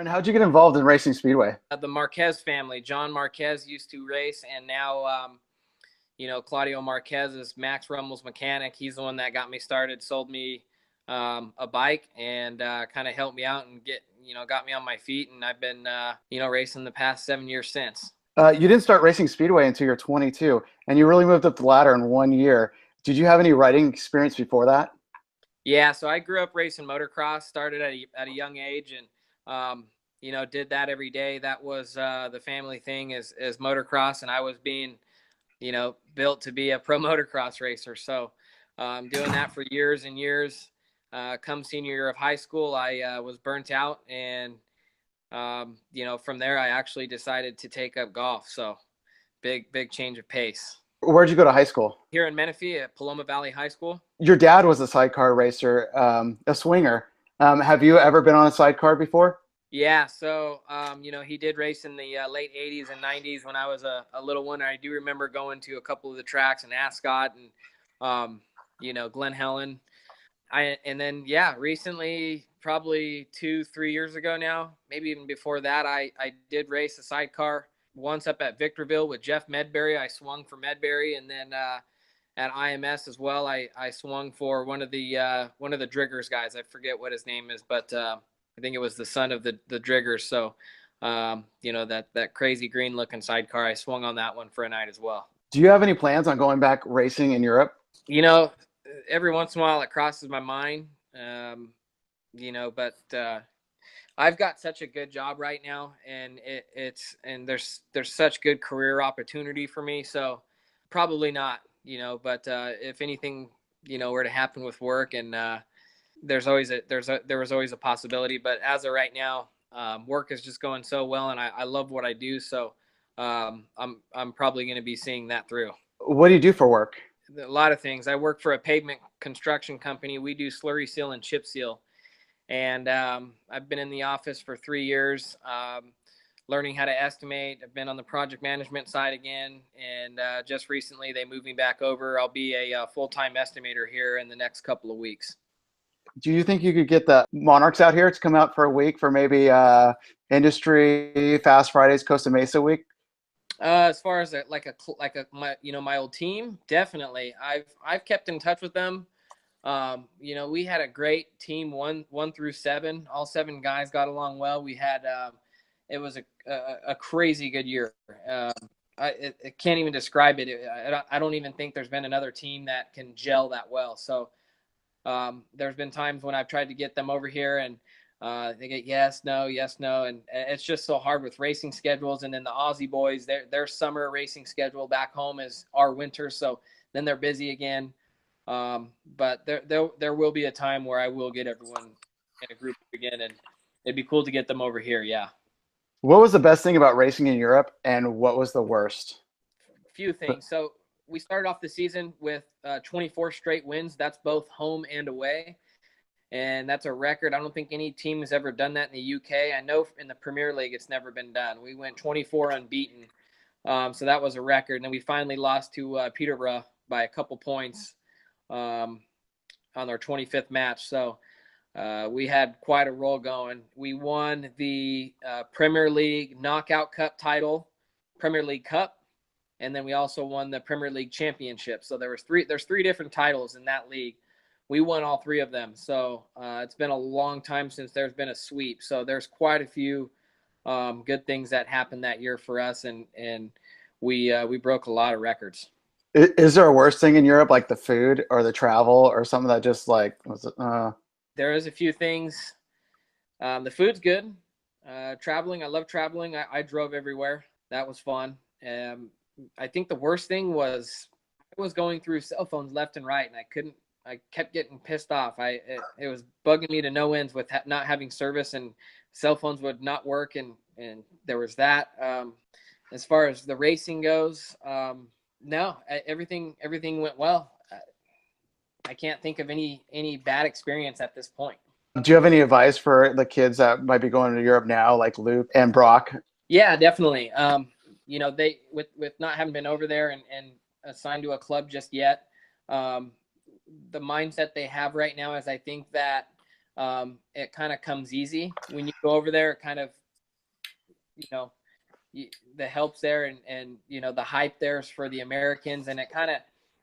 how'd you get involved in racing Speedway? The Marquez family. John Marquez used to race, and now, Claudio Marquez is Max Rummel's mechanic. He's the one that got me started, sold me a bike, and kind of helped me out and got me on my feet. And I've been, racing the past 7 years since. You didn't start racing Speedway until you're 22, and you really moved up the ladder in 1 year. Did you have any riding experience before that? Yeah, so I grew up racing motocross, started at a young age, and did that every day. That was the family thing is motocross, and I was being, built to be a pro motocross racer. So doing that for years and years. Come senior year of high school, I was burnt out, and from there I actually decided to take up golf. So big change of pace. Where'd you go to high school? Here in Menifee at Paloma Valley High School. Your dad was a sidecar racer, a swinger. Have you ever been on a sidecar before? Yeah, so he did race in the late 80s and 90s when I was a little one. I do remember going to a couple of the tracks in Ascot and Glen Helen. Recently, probably 2-3 years ago now, maybe even before that, I did race a sidecar once up at Victorville with Jeff Medberry. I swung for Medberry, and then at IMS as well, I swung for one of the Driggers guys. I forget what his name is, but I think it was the son of the Driggers. So, that crazy green looking sidecar, I swung on that one for a night as well. Do you have any plans on going back racing in Europe? Every once in a while it crosses my mind, but I've got such a good job right now, and there's such good career opportunity for me. So probably not, but if anything, were to happen with work, and there was always a possibility. But as of right now, work is just going so well, and I love what I do. So I'm probably going to be seeing that through. What do you do for work? A lot of things. I work for a pavement construction company. We do slurry seal and chip seal. And I've been in the office for 3 years, learning how to estimate. I've been on the project management side again. And just recently, they moved me back over. I'll be a full-time estimator here in the next couple of weeks. Do you think you could get the Monarchs out here to come out for a week for maybe Industry, Fast Fridays, Costa Mesa week? As far as my old team, definitely. I've kept in touch with them. We had a great team, one through seven. All seven guys got along well. We had it was a crazy good year. I can't even describe it. I don't even think there's been another team that can gel that well. So there's been times when I've tried to get them over here, and they get yes, no, and it's just so hard with racing schedules. And then the Aussie boys, their summer racing schedule back home is our winter, so then they're busy again. But there will be a time where I will get everyone in a group again, and it'd be cool to get them over here. Yeah. What was the best thing about racing in Europe, and what was the worst? A few things. So we started off the season with 24 straight wins. That's both home and away. And that's a record. I don't think any team has ever done that in the UK. I know in the Premier League it's never been done. We went 24 unbeaten. So that was a record. And then we finally lost to Peterborough by a couple points on our 25th match. So we had quite a roll going. We won the Premier League Knockout Cup title, Premier League Cup, and then we also won the Premier League Championship. So there's three different titles in that league. We won all three of them. So it's been a long time since there's been a sweep. So there's quite a few good things that happened that year for us, and we broke a lot of records. Is there a worse thing in Europe, like the food or the travel or something that just like was? There is a few things. The food's good. Traveling, I love traveling. I drove everywhere. That was fun. I think the worst thing was I was going through cell phones left and right, and I kept getting pissed off. It was bugging me to no ends with not having service, and cell phones would not work, and there was that. As far as the racing goes, no, everything went well. I can't think of any bad experience at this point. Do you have any advice for the kids that might be going to Europe now, like Luke and Brock? Yeah, definitely. They with not having been over there and assigned to a club just yet, the mindset they have right now is I think that it kind of comes easy when you go over there. It kind of the help's there, and the hype there's for the Americans. And it kind of,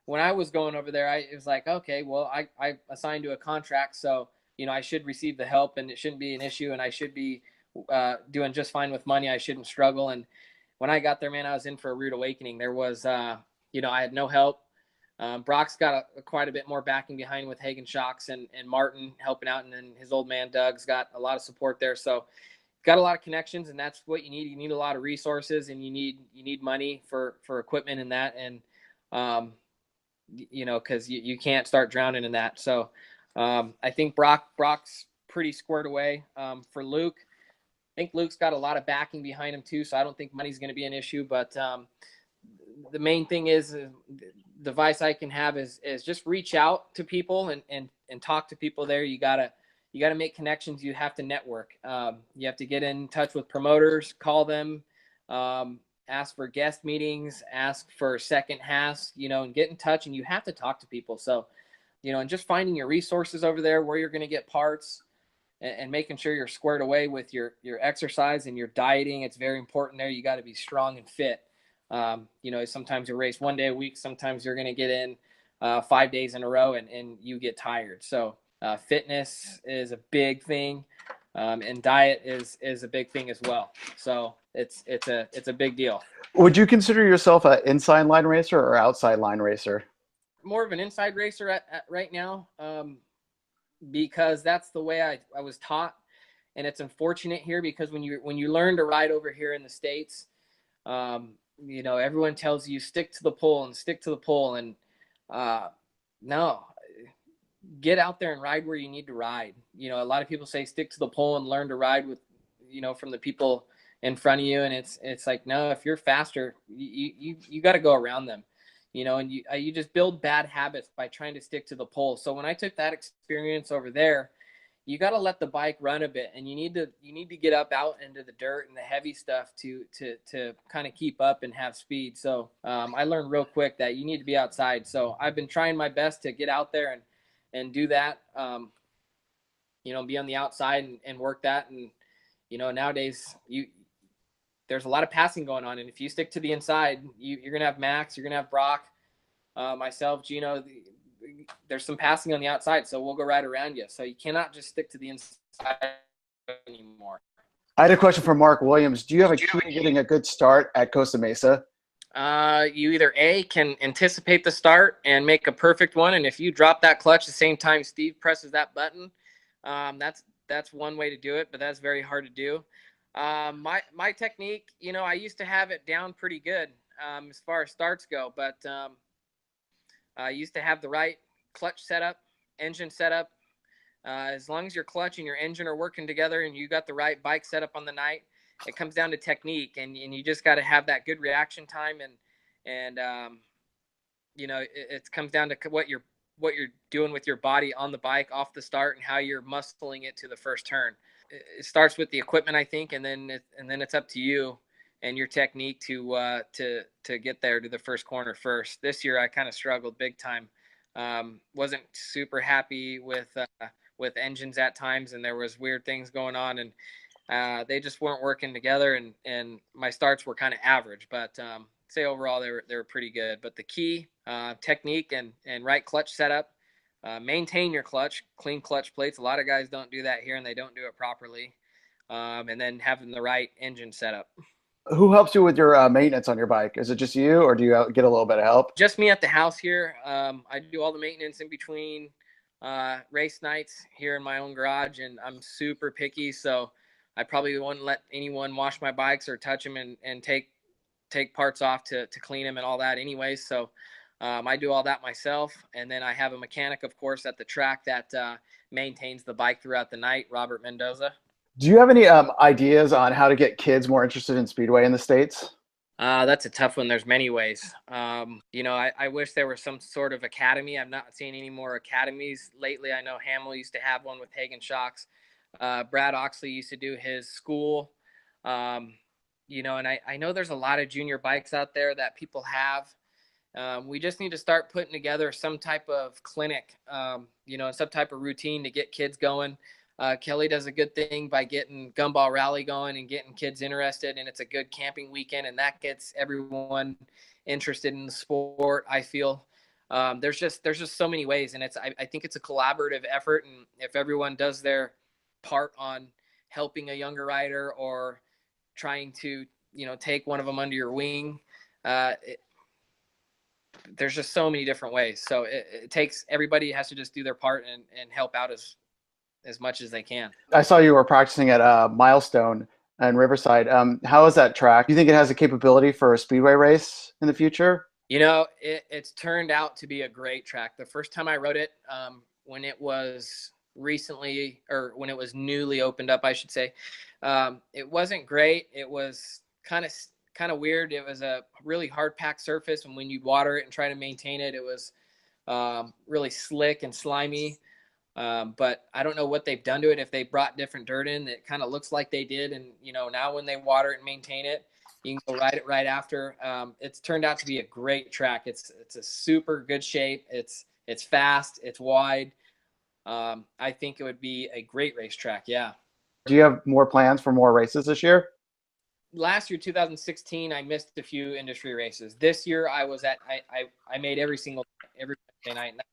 when I was going over there, it was like, okay, well, I assigned to a contract, so I should receive the help, and it shouldn't be an issue, and I should be doing just fine with money. I shouldn't struggle. And when I got there, man, I was in for a rude awakening. There was, I had no help. Brock's got quite a bit more backing behind with Hagen Shocks and Martin helping out, and then his old man Doug's got a lot of support there. So got a lot of connections, and that's what you need. You need a lot of resources, and you need money for equipment and that, and because you can't start drowning in that. So I think Brock's pretty squared away. For Luke, I think Luke's got a lot of backing behind him too, so I don't think money's going to be an issue. But the main thing is the advice I can have is just reach out to people and talk to people there. You gotta make connections. You have to network. You have to get in touch with promoters, call them, ask for guest meetings, ask for second halves, and get in touch. And you have to talk to people. So, and just finding your resources over there, where you're going to get parts, and making sure you're squared away with your exercise and your dieting. It's very important there. You got to be strong and fit. Sometimes you race one day a week. Sometimes you're going to get in 5 days in a row and you get tired. So fitness is a big thing, and diet is a big thing as well. So it's a big deal. Would you consider yourself an inside line racer or outside line racer? More of an inside racer at right now, because that's the way I was taught. And it's unfortunate here because when you learn to ride over here in the States, everyone tells you stick to the pole and no, get out there and ride where you need to ride. A lot of people say stick to the pole and learn to ride with, from the people in front of you. And it's like, no, if you're faster, you got to go around them, and you just build bad habits by trying to stick to the pole. So when I took that experience over there, you got to let the bike run a bit, and you need to get up out into the dirt and the heavy stuff to kind of keep up and have speed. So I learned real quick that you need to be outside. So I've been trying my best to get out there and do that, be on the outside and work that. And, nowadays there's a lot of passing going on. And if you stick to the inside, you're going to have Max, you're going to have Brock, myself, Gino, there's some passing on the outside, so we'll go right around you. So you cannot just stick to the inside anymore. I had a question for Mark Williams. Do you have a key to getting a good start at Costa Mesa? You either can anticipate the start and make a perfect one, and if you drop that clutch the same time Steve presses that button, that's one way to do it, but that's very hard to do. My technique, I used to have it down pretty good as far as starts go, but I used to have the right clutch setup, engine setup. As long as your clutch and your engine are working together and you got the right bike setup on the night, it comes down to technique, and you just got to have that good reaction time, and it comes down to what you're doing with your body on the bike off the start and how you're muscling it to the first turn. It starts with the equipment, I think, and then it's up to you and your technique to get there to the first corner first. This year I kind of struggled big time. Wasn't super happy with engines at times, and there was weird things going on, and they just weren't working together, and my starts were kind of average, but say overall they were pretty good. But the key, technique and right clutch setup, maintain your clutch, clean clutch plates. A lot of guys don't do that here, and they don't do it properly. And then having the right engine setup. Who helps you with your maintenance on your bike? Is it just you, or do you get a little bit of help? Just me at the house here. I do all the maintenance in between race nights here in my own garage, and I'm super picky, so I probably wouldn't let anyone wash my bikes or touch them and take parts off to clean them and all that anyways. So I do all that myself, and then I have a mechanic, of course, at the track that maintains the bike throughout the night, Robert Mendoza. Do you have any ideas on how to get kids more interested in Speedway in the States? That's a tough one. There's many ways. I wish there was some sort of academy. I've not seen any more academies lately. I know Hamill used to have one with Hagen Shocks. Brad Oxley used to do his school. And I know there's a lot of junior bikes out there that people have. We just need to start putting together some type of clinic, some type of routine to get kids going. Kelly does a good thing by getting Gumball Rally going and getting kids interested, and it's a good camping weekend, and that gets everyone interested in the sport. I feel there's just so many ways, and I think it's a collaborative effort, and if everyone does their part on helping a younger rider or trying to take one of them under your wing, there's just so many different ways. So it takes everybody has to just do their part and help out as much as they can. I saw you were practicing at Milestone and Riverside. How is that track? Do you think it has a capability for a speedway race in the future? It's turned out to be a great track. The first time I rode it, when it was recently, or when it was newly opened up, I should say, it wasn't great. It was kind of weird. It was a really hard packed surface, and when you water it and try to maintain it, it was really slick and slimy. But I don't know what they've done to it. If they brought different dirt in, it kind of looks like they did. And now when they water it and maintain it, you can go ride it right after. It's turned out to be a great track. It's a super good shape. It's fast. It's wide. I think it would be a great racetrack. Yeah. Do you have more plans for more races this year? Last year, 2016, I missed a few industry races. This year, I made every Wednesday night. And that's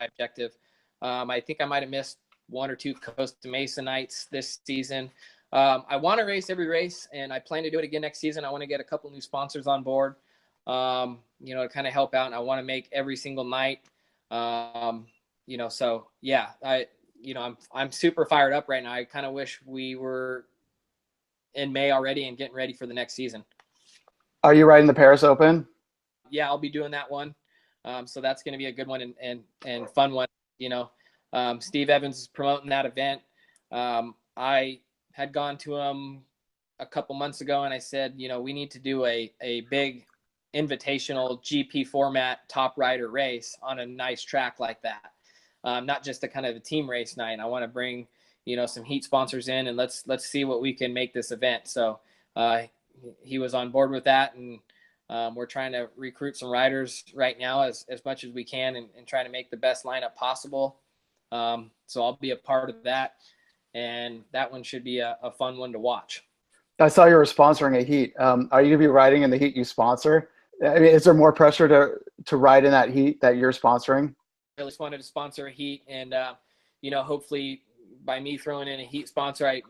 my objective. I think I might have missed one or two Costa Mesa nights this season. I want to race every race, and I plan to do it again next season. I want to get a couple new sponsors on board, to kind of help out. And I want to make every single night. So yeah, I'm super fired up right now. I kind of wish we were in May already and getting ready for the next season. Are you riding the Paris Open? Yeah, I'll be doing that one. So that's going to be a good one and fun one. Steve Evans is promoting that event. I had gone to him a couple months ago and I said, we need to do a big invitational GP format top rider race on a nice track like that. Not just a kind of a team race night. I want to bring, some heat sponsors in and let's see what we can make this event. So he was on board with that, and we're trying to recruit some riders right now as much as we can and try to make the best lineup possible. So I'll be a part of that, and that one should be a fun one to watch. I saw you were sponsoring a heat. Are you going to be riding in the heat you sponsor? I mean, is there more pressure to ride in that heat that you're sponsoring? I just wanted to sponsor a heat, and hopefully by me throwing in a heat sponsor, it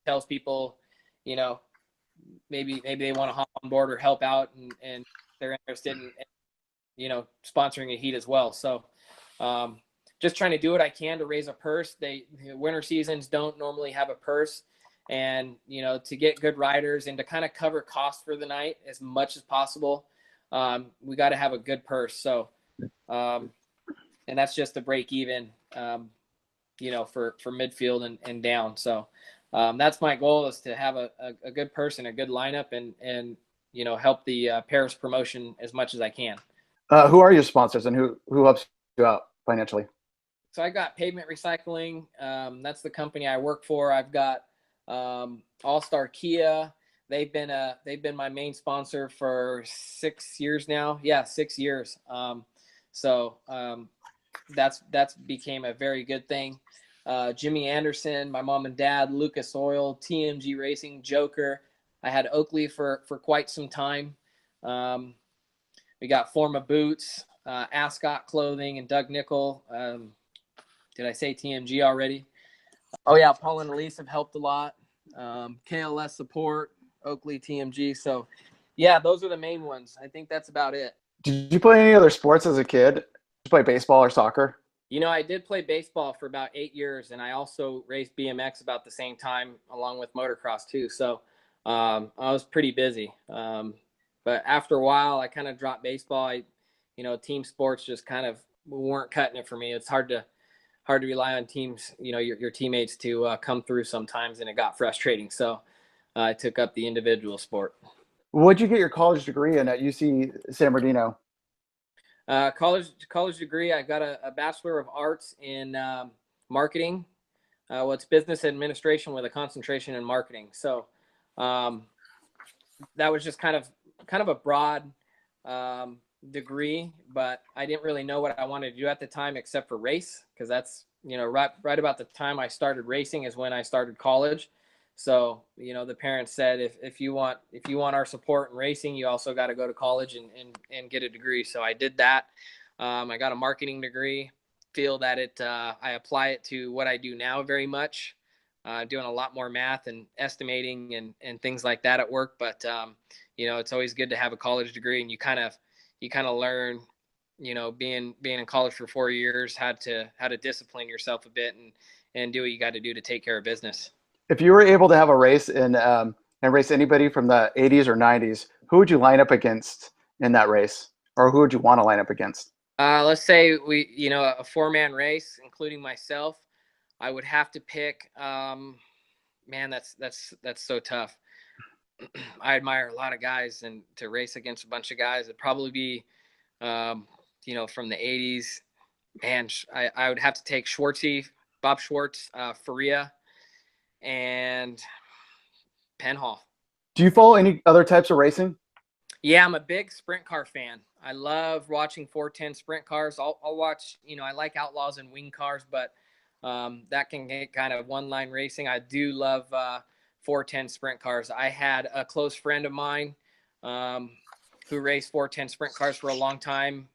tells people, maybe they want to hop on board or help out, and they're interested in sponsoring a heat as well. So just trying to do what I can to raise a purse. Winter seasons don't normally have a purse, and to get good riders and to kind of cover costs for the night as much as possible, we got to have a good purse. So and that's just to break even, for midfield and down. So that's my goal, is to have a good person, a good lineup, and help the Paris promotion as much as I can. Who are your sponsors, and who helps you out financially? So I got Pavement Recycling. That's the company I work for. I've got All Star Kia. They've been my main sponsor for 6 years now. Yeah, 6 years. That's became a very good thing. Jimmy Anderson, my mom and dad, Lucas Oil, TMG Racing, Joker. I had Oakley for quite some time. We got Forma Boots, Ascot Clothing, and Doug Nickel. Did I say TMG already? Oh yeah, Paul and Elise have helped a lot. KLS Support, Oakley, TMG. So yeah, those are the main ones. I think that's about it. Did you play any other sports as a kid? Did you play baseball or soccer? I did play baseball for about 8 years, and I also raced BMX about the same time, along with motocross too. So I was pretty busy. But after a while, I kind of dropped baseball. Team sports just kind of weren't cutting it for me. It's hard to rely on teams, your teammates to come through sometimes, and it got frustrating. So I took up the individual sport. What'd you get your college degree in at UC San Bernardino? College degree. I got a Bachelor of Arts in marketing. It's business administration with a concentration in marketing. So that was just kind of a broad degree, but I didn't really know what I wanted to do at the time except for race, because that's right about the time I started racing is when I started college. So, the parents said, if you want our support in racing, you also got to go to college and get a degree. So I did that. I got a marketing degree. Feel that I apply it to what I do now very much. Doing a lot more math and estimating and things like that at work. But it's always good to have a college degree, and you kind of learn, being in college for 4 years, how to discipline yourself a bit and do what you got to do to take care of business. If you were able to have a race and race anybody from the 80s or 90s, who would you line up against in that race? Or who would you want to line up against? Let's say a 4-man race, including myself. I would have to pick. Man, that's so tough. I admire a lot of guys, and to race against a bunch of guys, it'd probably be, from the 80s. Man, I would have to take Schwartzy, Bob Schwartz, Faria, and Penhall. Do you follow any other types of racing? Yeah, I'm a big sprint car fan. I love watching 410 sprint cars. I'll watch, I like outlaws and wing cars, but that can get kind of one-line racing. I do love 410 sprint cars. I had a close friend of mine who raced 410 sprint cars for a long time,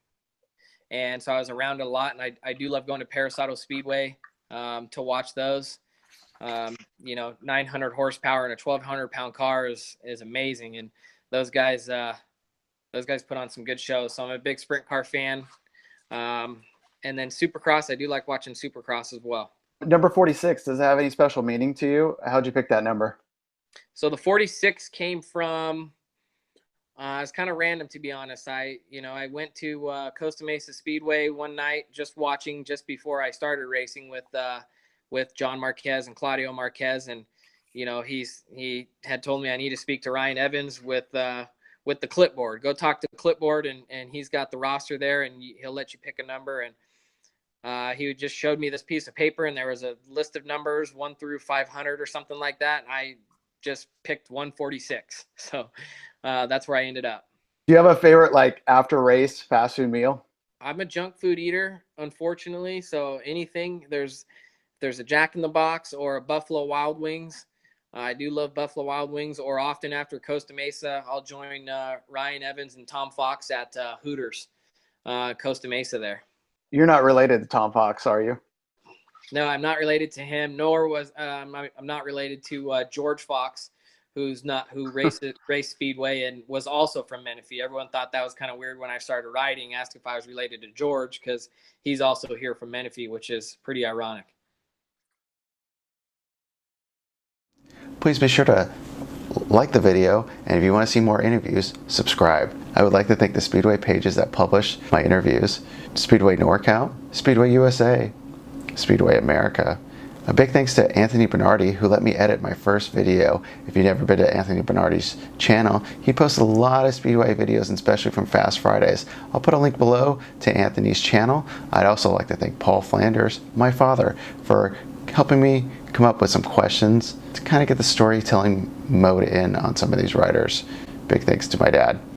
and so I was around it a lot, and I do love going to Paris Auto Speedway to watch those. 900 horsepower in a 1,200-pound car is amazing, and those guys put on some good shows. So I'm a big sprint car fan. And then Supercross, I do like watching Supercross as well. Number 46, does it have any special meaning to you? How'd you pick that number? So the 46 came from, it's kind of random, to be honest. I went to Costa Mesa Speedway one night, just before I started racing with John Marquez and Claudio Marquez. And, he had told me I need to speak to Ryan Evans with the clipboard. Go talk to the clipboard, and he's got the roster there, and he'll let you pick a number. And he just showed me this piece of paper, and there was a list of numbers 1 through 500 or something like that. And I just picked 146. So that's where I ended up. Do you have a favorite, like, after race fast food meal? I'm a junk food eater, unfortunately. So anything, there's a Jack in the Box or a Buffalo Wild Wings. I do love Buffalo Wild Wings, or often after Costa Mesa, I'll join Ryan Evans and Tom Fox at Hooters, Costa Mesa there. You're not related to Tom Fox, are you? No, I'm not related to him, nor was I'm not related to George Fox, who raced Speedway and was also from Menifee. Everyone thought that was kind of weird when I started riding, asked if I was related to George, because he's also here from Menifee, which is pretty ironic. Please be sure to like the video, and if you want to see more interviews, subscribe. I would like to thank the Speedway pages that publish my interviews: Speedway NorCal, Speedway USA, Speedway America. A big thanks to Anthony Bernardi, who let me edit my first video. If you've never been to Anthony Bernardi's channel, he posts a lot of Speedway videos, and especially from Fast Fridays. I'll put a link below to Anthony's channel. I'd also like to thank Paul Flanders, my father, for helping me come up with some questions to kind of get the storytelling mode in on some of these riders. Big thanks to my dad.